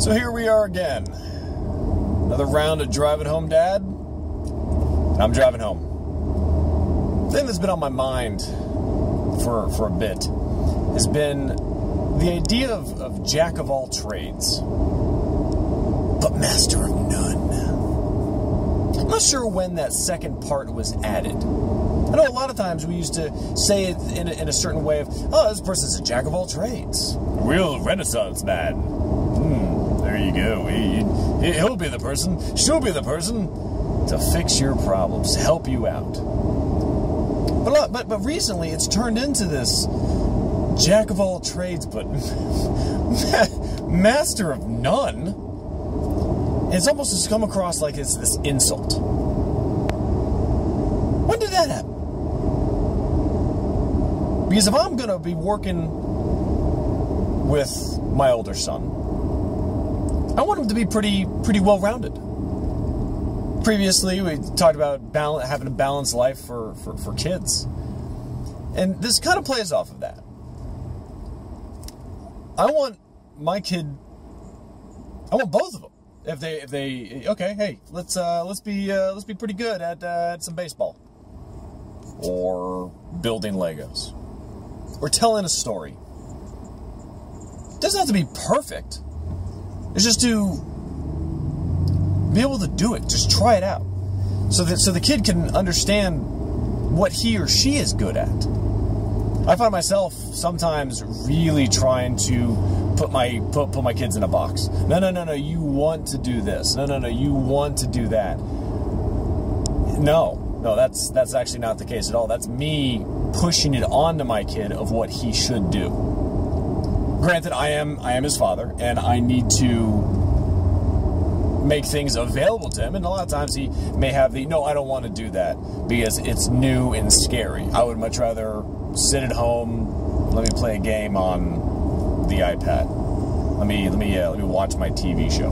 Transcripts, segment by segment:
So here we are again. Another round of driving home, Dad. I'm driving home. The thing that's been on my mind for a bit has been the idea of jack of all trades, but master of none. I'm not sure when that second part was added. I know a lot of times we used to say it in a certain way of, oh, this person's a jack of all trades. Real Renaissance man. There you go. He'll be the person, she'll be the person to fix your problems, help you out. But recently it's turned into this jack of all trades, but master of none. It's almost just come across like it's this insult. When did that happen? Because if I'm going to be working with my older son, I want him to be pretty well-rounded. Previously, we talked about having a balanced life for kids. And this kind of plays off of that. I want my kid, I want both of them. If they okay, hey, let's be pretty good at some baseball, or building Legos, or telling a story. It doesn't have to be perfect. It's just to be able to do it. Just try it out, so the kid can understand what he or she is good at. I find myself sometimes really trying to put my kids in a box. No, you want to do this. No, you want to do that. No, that's actually not the case at all. That's me pushing it onto my kid of what he should do. Granted, I am his father, and I need to make things available to him, and a lot of times he may have no, I don't want to do that because it's new and scary. I would much rather sit at home, let me play a game on the iPad. Let me watch my TV show.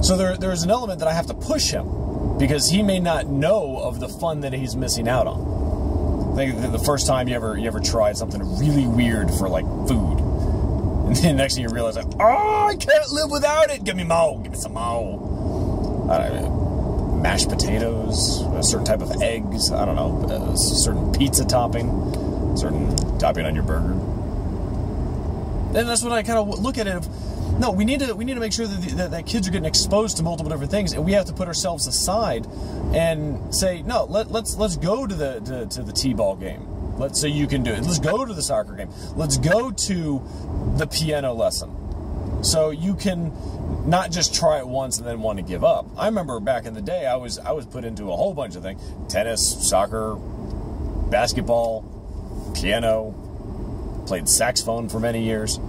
So there's an element that I have to push him because he may not know of the fun that he's missing out on. I think the first time you ever tried something really weird for like food, and then next thing you realize, like, oh, I can't live without it. Give me some more. I don't know. Mashed potatoes, a certain type of eggs, I don't know, a certain pizza topping, certain topping on your burger. And that's when I kind of look at it. No, we need to make sure that kids are getting exposed to multiple different things, and we have to put ourselves aside and say, no, let's go to the t-ball game. So you can do it. Let's go to the soccer game. Let's go to the piano lesson. So you can not just try it once and then want to give up. I remember back in the day, I was put into a whole bunch of things: tennis, soccer, basketball, piano, played saxophone for many years.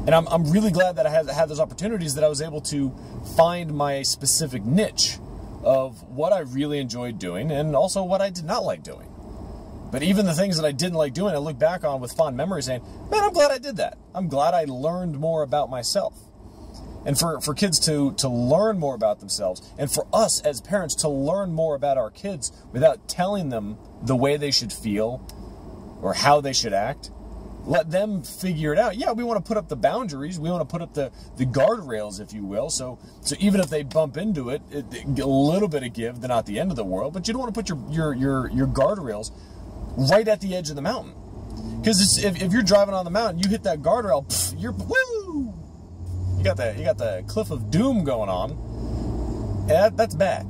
And I'm really glad that I had those opportunities, that I was able to find my specific niche of what I really enjoyed doing and also what I did not like doing. But even the things that I didn't like doing, I look back on with fond memories saying, man, I'm glad I did that. I'm glad I learned more about myself. And for kids to learn more about themselves, and for us as parents to learn more about our kids without telling them the way they should feel or how they should act, let them figure it out. Yeah, we want to put up the boundaries. We want to put up the guardrails, if you will. So even if they bump into it, a little bit of give, they're not the end of the world. But you don't want to put your guardrails right at the edge of the mountain. Because if you're driving on the mountain, you hit that guardrail, you're woo! You got the cliff of doom going on. And that's bad.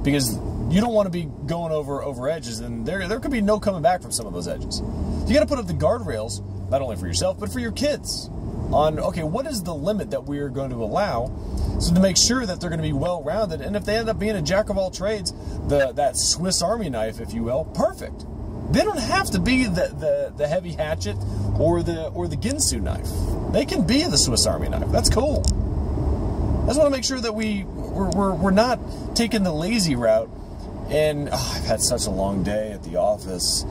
Because you don't want to be going over edges, and there could be no coming back from some of those edges. You got to put up the guardrails, not only for yourself, but for your kids. On, okay, what is the limit that we are going to allow, so to make sure that they're going to be well-rounded, and if they end up being a jack of all trades, that Swiss Army knife, if you will, perfect. They don't have to be the heavy hatchet or the Ginsu knife. They can be the Swiss Army knife. That's cool. I just want to make sure that we're not taking the lazy route. And I've had such a long day at the office.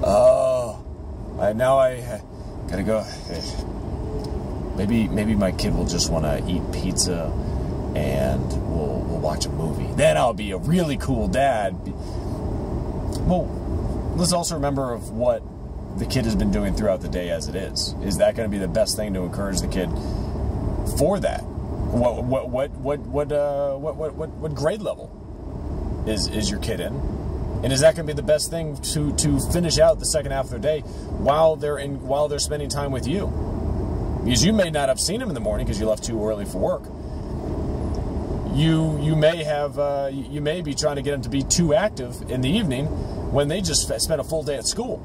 Now I gotta go. Maybe my kid will just want to eat pizza, and we'll watch a movie. Then I'll be a really cool dad. Well, let's also remember of what the kid has been doing throughout the day as it is. Is that going to be the best thing to encourage the kid for that? What grade level is your kid in? And is that going to be the best thing to finish out the second half of their day while they're spending time with you? Because you may not have seen them in the morning because you left too early for work. You may be trying to get them to be too active in the evening when they just spent a full day at school.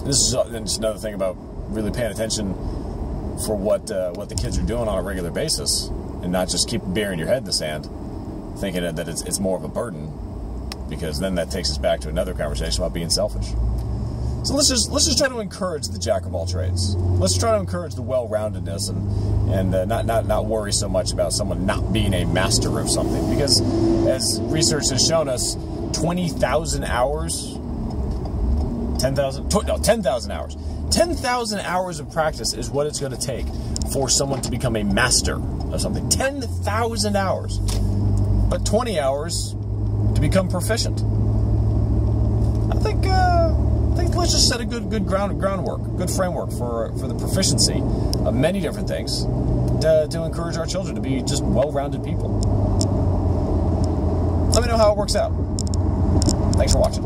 This is another thing about really paying attention for what the kids are doing on a regular basis, and not just keep burying your head in the sand, thinking that it's more of a burden, because then that takes us back to another conversation about being selfish. So let's just try to encourage the jack of all trades. Let's try to encourage the well-roundedness and not worry so much about someone not being a master of something, because as research has shown us, 20,000 hours. 10,000 hours. 10,000 hours of practice is what it's going to take for someone to become a master of something. 10,000 hours. But 20 hours to become proficient. I think let's just set a good groundwork, good framework for the proficiency of many different things to encourage our children to be just well-rounded people. Let me know how it works out. Thanks for watching.